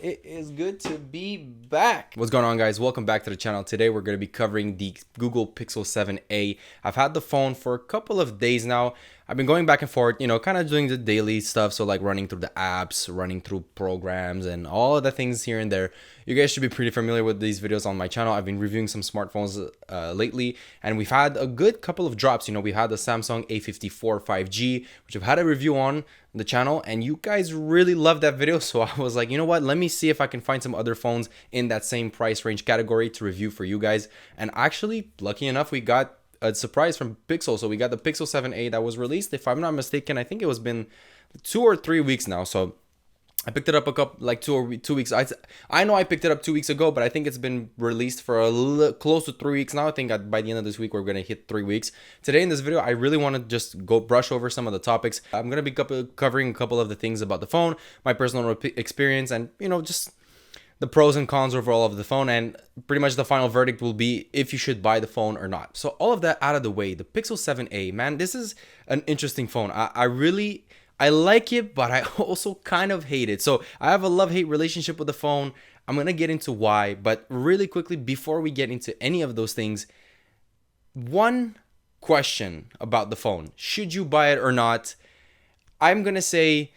It is good to be back. What's going on, guys? Welcome back to the channel. Today we're going to be covering the Google Pixel 7a. I've had the phone for a couple of days now. I've been going back and forth, kind of doing the daily stuff. So like running through the apps, running through programs, and all of the things here and there. You guys should be pretty familiar with these videos on my channel. I've been reviewing some smartphones lately, and we've had a good couple of drops. We had the Samsung A54 5G, which I've had a review on the channel, and you guys really loved that video. So I was like, you know what? Let me see if I can find some other phones in that same price range category to review for you guys. And actually, lucky enough, we got a surprise from Pixel. So we got the Pixel 7a that was released, if I'm not mistaken, I think it was been 2 or 3 weeks now. So I picked it up a couple, like 2 weeks. I know I picked it up 2 weeks ago, but I think it's been released for close to 3 weeks now. I think by the end of this week, we're going to hit 3 weeks. Today in this video, I really want to just go brush over some of the topics. I'm going to be covering a couple of the things about the phone, my personal experience, and, just the pros and cons overall of the phone, and pretty much the final verdict will be if you should buy the phone or not. So all of that out of the way, the Pixel 7a, man, this is an interesting phone. I like it, but I also kind of hate it. So I have a love-hate relationship with the phone. I'm going to get into why, but really quickly, before we get into any of those things, one question about the phone. Should you buy it or not? I'm going to say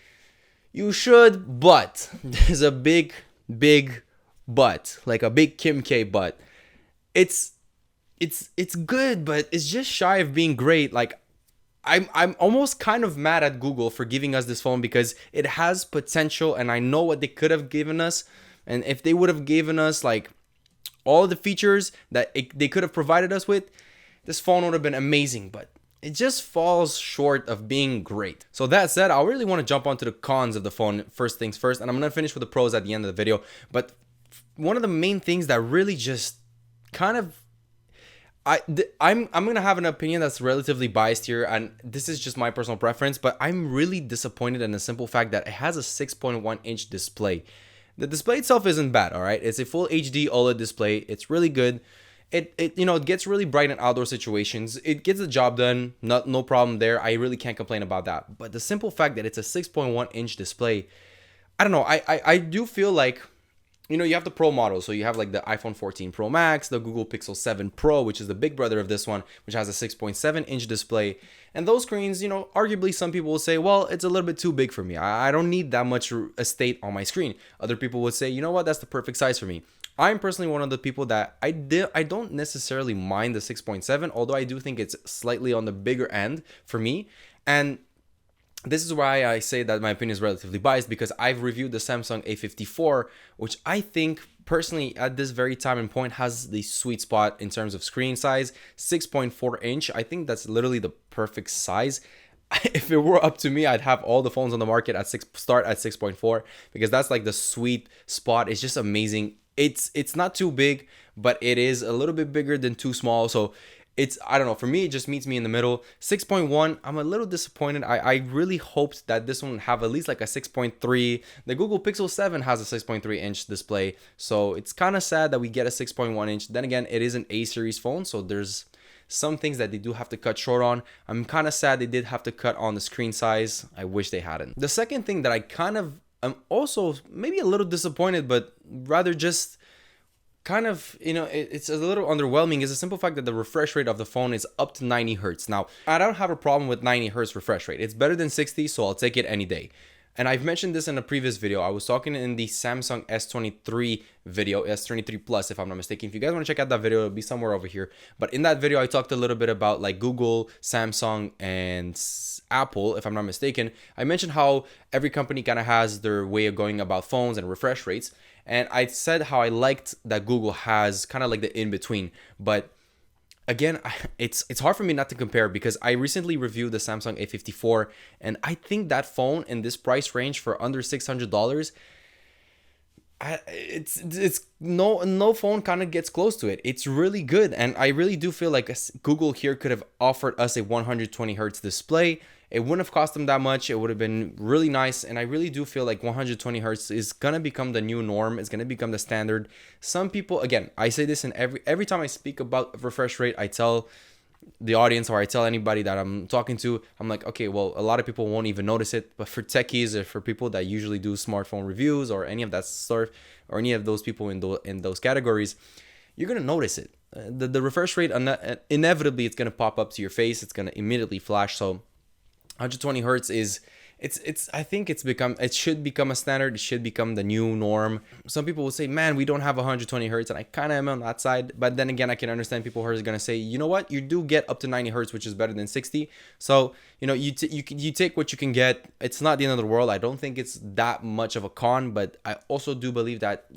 you should, but there's a big but, like a big Kim K but. It's good, but it's just shy of being great. Like, I'm almost kind of mad at Google for giving us this phone because it has potential, and I know what they could have given us. And if they would have given us like all the features that they could have provided us with, this phone would have been amazing, but it just falls short of being great. So that said, I really want to jump onto the cons of the phone first things first, and I'm going to finish with the pros at the end of the video. But one of the main things that really just kind of I'm gonna have an opinion that's relatively biased here, and this is just my personal preference, but I'm really disappointed in the simple fact that it has a 6.1-inch display. The display itself isn't bad, all right? It's a full HD OLED display. It's really good. It gets really bright in outdoor situations. It gets the job done. No problem there. I really can't complain about that. But the simple fact that it's a 6.1-inch display, I don't know. I do feel like, you have the Pro model. So you have like the iPhone 14 Pro Max, the Google Pixel 7 Pro, which is the big brother of this one, which has a 6.7-inch display. And those screens, arguably some people will say, well, it's a little bit too big for me. I don't need that much estate on my screen. Other people would say, you know what, that's the perfect size for me. I'm personally one of the people that I don't necessarily mind the 6.7, although I do think it's slightly on the bigger end for me. And this is why I say that my opinion is relatively biased, because I've reviewed the Samsung A54, which I think personally at this very time and point has the sweet spot in terms of screen size. 6.4-inch, I think that's literally the perfect size. If it were up to me, I'd have all the phones on the market start at 6.4, because that's like the sweet spot. It's just amazing. It's not too big, but it is a little bit bigger than too small. So I don't know, for me, it just meets me in the middle. 6.1, I'm a little disappointed. I really hoped that this one would have at least like a 6.3. The Google Pixel 7 has a 6.3-inch display, so it's kind of sad that we get a 6.1-inch. Then again, it is an A series phone, so there's some things that they do have to cut short on. I'm kind of sad they did have to cut on the screen size. I wish they hadn't. The second thing that I kind of am also maybe a little disappointed, but rather just kind of, it's a little underwhelming, is the simple fact that the refresh rate of the phone is up to 90 hertz. Now, I don't have a problem with 90 hertz refresh rate. It's better than 60, so I'll take it any day. And I've mentioned this in a previous video. I was talking in the Samsung S23 video, S23 Plus, if I'm not mistaken. If you guys want to check out that video, it'll be somewhere over here. But in that video, I talked a little bit about like Google, Samsung, and Apple, if I'm not mistaken. I mentioned how every company kind of has their way of going about phones and refresh rates. And I said how I liked that Google has kind of like the in-between. But again, it's hard for me not to compare, because I recently reviewed the Samsung A54, and I think that phone in this price range for under $600, it's no phone kind of gets close to it. It's really good, and I really do feel like Google here could have offered us a 120 hertz display. It wouldn't have cost them that much. It would have been really nice. And I really do feel like 120 hertz is going to become the new norm. It's going to become the standard. Some people, again, I say this in every time I speak about refresh rate, I tell the audience, or I tell anybody that I'm talking to, I'm like, okay, well, a lot of people won't even notice it, but for techies or for people that usually do smartphone reviews or any of that sort, or any of those people in those categories, you're gonna notice it. The refresh rate, inevitably, it's gonna pop up to your face. It's gonna immediately flash. So 120 hertz is, it's I think it should become a standard. It should become the new norm. Some people will say, man, we don't have 120 hertz, and I kind of am on that side, but then again, I can understand people who are going to say, you know what, you do get up to 90 hertz, which is better than 60. So you take what you can get. It's not the end of the world. I don't think it's that much of a con, but I also do believe that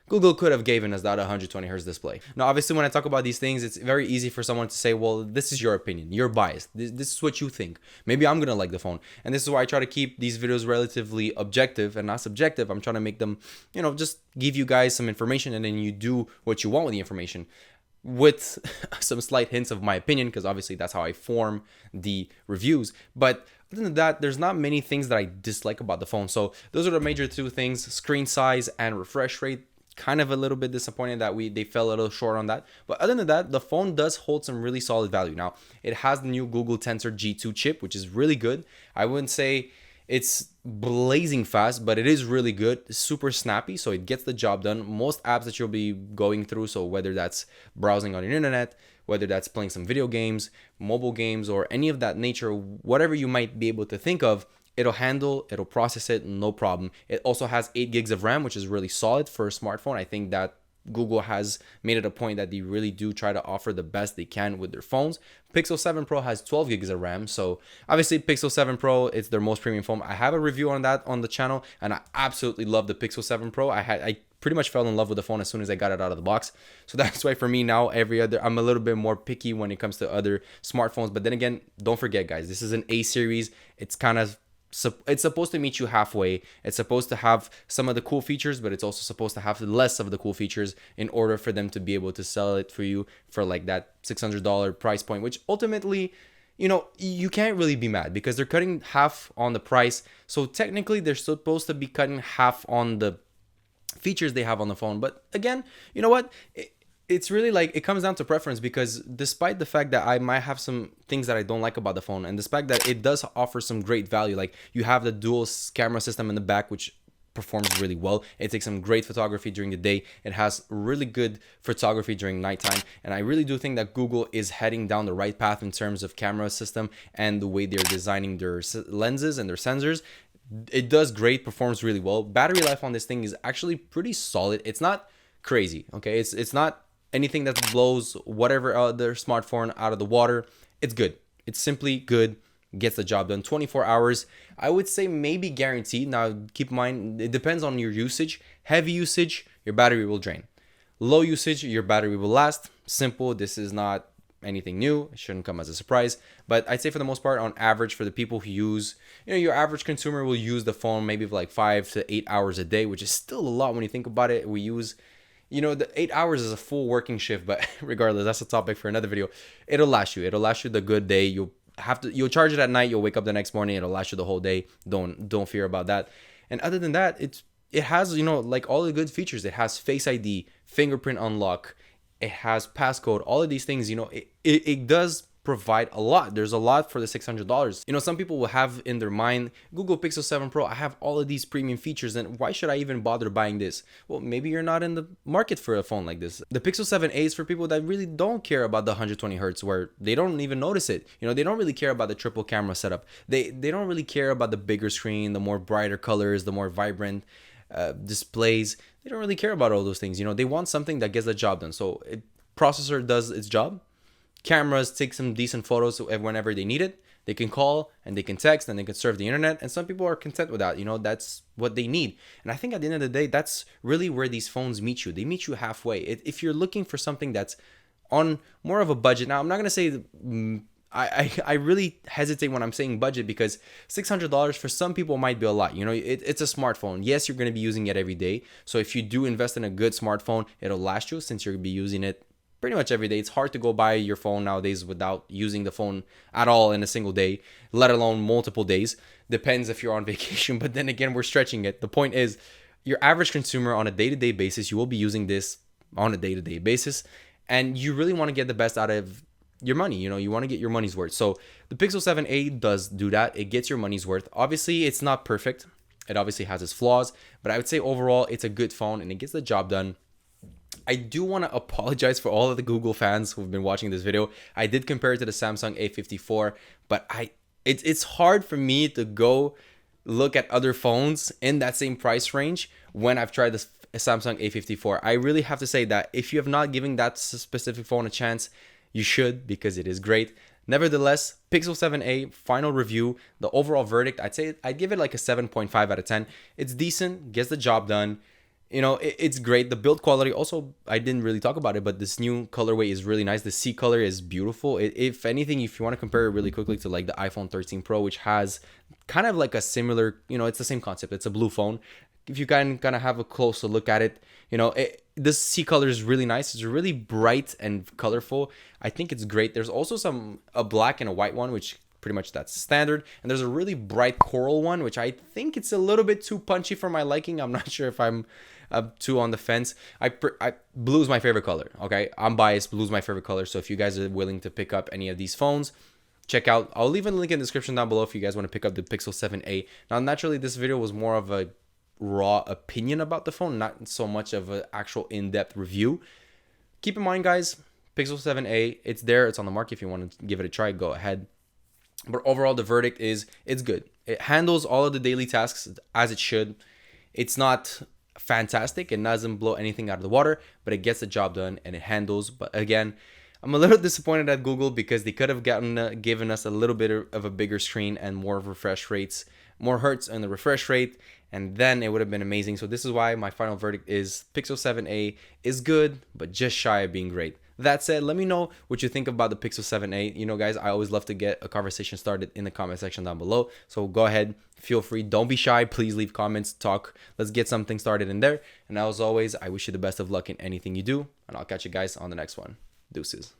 Google could have given us that 120 hertz display. Now, obviously, when I talk about these things, it's very easy for someone to say, well, this is your opinion. You're biased. This is what you think. Maybe I'm going to like the phone. And this is why I try to keep these videos relatively objective and not subjective. I'm trying to make them, just give you guys some information, and then you do what you want with the information, with some slight hints of my opinion, because obviously that's how I form the reviews. But other than that, there's not many things that I dislike about the phone. So those are the major two things: screen size and refresh rate. Kind of a little bit disappointed that they fell a little short on that, but other than that, the phone does hold some really solid value. Now, it has the new Google Tensor G2 chip, which is really good. I wouldn't say it's blazing fast, but it is really good. It's super snappy, so it gets the job done. Most apps that you'll be going through, so whether that's browsing on your internet, whether that's playing some video games, mobile games, or any of that nature, whatever you might be able to think of, it'll process it, no problem. It also has 8 gigs of RAM, which is really solid for a smartphone. I think that Google has made it a point that they really do try to offer the best they can with their phones. Pixel 7 Pro has 12 gigs of RAM. So obviously Pixel 7 Pro, it's their most premium phone. I have a review on that on the channel, and I absolutely love the Pixel 7 Pro. I pretty much fell in love with the phone as soon as I got it out of the box. So that's why for me now, I'm a little bit more picky when it comes to other smartphones. But then again, don't forget, guys, this is an A series. It's supposed to meet you halfway. It's supposed to have some of the cool features, but it's also supposed to have less of the cool features in order for them to be able to sell it for you for like that $600 price point, which ultimately, you can't really be mad because they're cutting half on the price. So technically they're supposed to be cutting half on the features they have on the phone. But again, you know what? It's really like, it comes down to preference, because despite the fact that I might have some things that I don't like about the phone, and despite that it does offer some great value, like you have the dual camera system in the back, which performs really well. It takes some great photography during the day. It has really good photography during nighttime. And I really do think that Google is heading down the right path in terms of camera system and the way they're designing their lenses and their sensors. It does great, performs really well. Battery life on this thing is actually pretty solid. It's not crazy, okay? It's not anything that blows whatever other smartphone out of the water. It's good. It's simply good. Gets the job done. 24 hours, I would say maybe guaranteed. Now, keep in mind, it depends on your usage. Heavy usage, your battery will drain. Low usage, your battery will last. Simple. This is not anything new. It shouldn't come as a surprise. But I'd say for the most part, on average, for the people who use, your average consumer will use the phone maybe for like 5 to 8 hours a day, which is still a lot when you think about it. We use, the 8 hours is a full working shift, but regardless, that's a topic for another video. It'll last you. It'll last you the good day. You'll charge it at night. You'll wake up the next morning. It'll last you the whole day. Don't fear about that. And other than that, it has, like all the good features. It has Face ID, fingerprint unlock. It has passcode. All of these things, it does provide a lot. There's a lot for the $600. Some people will have in their mind, Google Pixel 7 Pro, I have all of these premium features, and why should I even bother buying this? Well, maybe you're not in the market for a phone like this. The Pixel 7a is for people that really don't care about the 120 hertz, where they don't even notice it. They don't really care about the triple camera setup. They don't really care about the bigger screen, the more brighter colors, the more vibrant displays. They don't really care about all those things. They want something that gets the job done. So processor does its job. Cameras take some decent photos whenever they need it. They can call and they can text and they can surf the internet. And some people are content with that. That's what they need. And I think at the end of the day, that's really where these phones meet you. They meet you halfway. If you're looking for something that's on more of a budget. Now, I'm not going to say I really hesitate when I'm saying budget, because $600 for some people might be a lot. It's a smartphone. Yes, you're going to be using it every day. So if you do invest in a good smartphone, it'll last you, since you're going to be using it pretty much every day. It's hard to go buy your phone nowadays without using the phone at all in a single day, let alone multiple days. Depends if you're on vacation, but then again, we're stretching it. The point is, your average consumer on a day-to-day basis, you will be using this on a day-to-day basis, and you really want to get the best out of your money. You want to get your money's worth. So the Pixel 7a does do that. It gets your money's worth. Obviously, it's not perfect. It obviously has its flaws, but I would say overall it's a good phone and it gets the job done. I do want to apologize for all of the Google fans who've been watching this video. I did compare it to the Samsung A54, but it's hard for me to go look at other phones in that same price range when I've tried this Samsung A54. I really have to say that if you have not given that specific phone a chance, you should, because it is great. Nevertheless, Pixel 7a final review, the overall verdict, I'd give it like a 7.5 out of 10. It's decent, gets the job done. It's great. The build quality also, I didn't really talk about it, but this new colorway is really nice. The C color is beautiful. If anything, if you want to compare it really quickly to like the iPhone 13 Pro, which has kind of like a similar, it's the same concept. It's a blue phone. If you kind of have a closer look at it, this C color is really nice. It's really bright and colorful. I think it's great. There's also a black and a white one, which pretty much that's standard. And there's a really bright coral one, which I think it's a little bit too punchy for my liking. I'm not sure if I'm too on the fence. Blue's my favorite color. Okay, I'm biased. Blue's my favorite color. So if you guys are willing to pick up any of these phones, check out. I'll leave a link in the description down below if you guys want to pick up the Pixel 7a. Now, naturally, this video was more of a raw opinion about the phone, not so much of an actual in-depth review. Keep in mind, guys, Pixel 7a, it's there. It's on the market. If you want to give it a try, go ahead. But overall, the verdict is it's good. It handles all of the daily tasks as it should. It's not fantastic. It doesn't blow anything out of the water, but it gets the job done and it handles. But again, I'm a little disappointed at Google because they could have given us a little bit of a bigger screen and more refresh rates, more hertz in the refresh rate, and then it would have been amazing. So this is why my final verdict is Pixel 7a is good, but just shy of being great. That said, let me know what you think about the Pixel 7a. Guys, I always love to get a conversation started in the comment section down below. So go ahead, feel free. Don't be shy. Please leave comments, talk. Let's get something started in there. And as always, I wish you the best of luck in anything you do. And I'll catch you guys on the next one. Deuces.